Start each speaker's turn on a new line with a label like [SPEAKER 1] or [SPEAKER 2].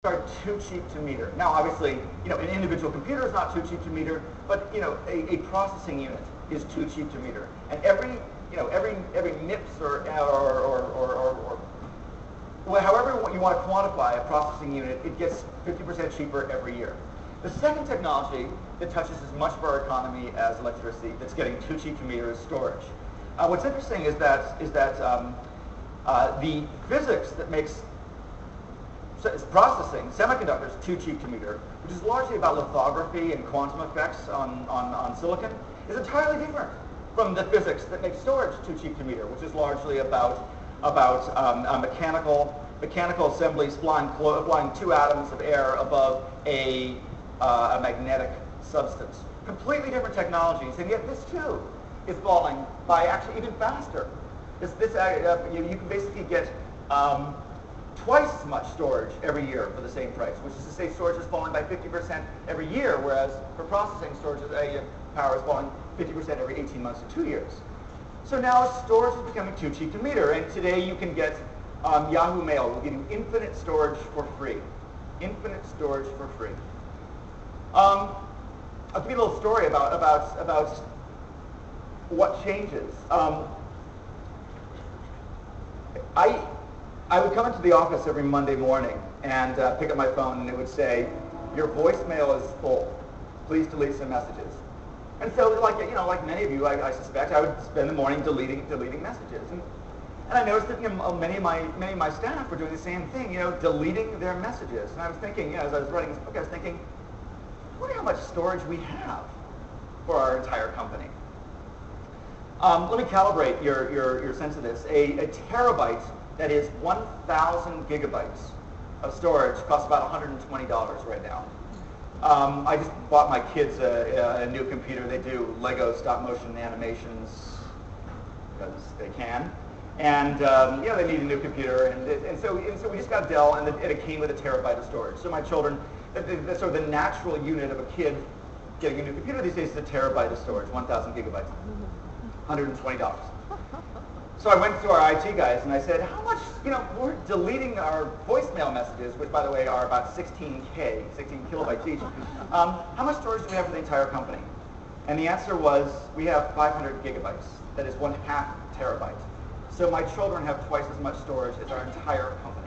[SPEAKER 1] are too cheap to meter. Now, obviously, an individual computer is not too cheap to meter, but a processing unit is too cheap to meter. And every MIPS or well, however you want to quantify a processing unit, it gets 50% cheaper every year. The second technology that touches as much of our economy as electricity, that's getting too cheap to meter, is storage. What's interesting is that the physics that makes processing semiconductors too cheap to meter, which is largely about lithography and quantum effects on silicon, is entirely different from the physics that makes storage too cheap to meter, which is largely about mechanical assemblies flying two atoms of air above a magnetic substance. Completely different technologies, and yet this too is falling by actually even faster. You can basically get twice as much storage every year for the same price, which is to say storage is falling by 50% every year, whereas for processing, power is falling 50% every 18 months to 2 years. So now storage is becoming too cheap to meter, and today you can get Yahoo Mail will give you infinite storage for free. Infinite storage for free. I'll give you a little story about what changes. I would come into the office every Monday morning and pick up my phone, and it would say, "Your voicemail is full. Please delete some messages." And so, like many of you, I suspect, I would spend the morning deleting messages. And I noticed that many of my staff were doing the same thing, deleting their messages. And I was thinking, as I was writing this book, I was thinking, I wonder how much storage we have for our entire company. Let me calibrate your sense of this. A terabyte, that is 1,000 gigabytes of storage, costs about $120 right now. I just bought my kids a new computer. They do Lego stop motion animations because they can, and they need a new computer, and so we just got a Dell, and it came with a terabyte of storage. So my children, sort of the natural unit of a kid getting a new computer these days is a terabyte of storage, 1,000 gigabytes, $120. So I went to our IT guys and I said, how much, we're deleting our voicemail messages, which by the way are about 16 kilobytes each. How much storage do we have for the entire company? And the answer was, we have 500 gigabytes. That is 1/2 terabyte. So my children have twice as much storage as our entire company.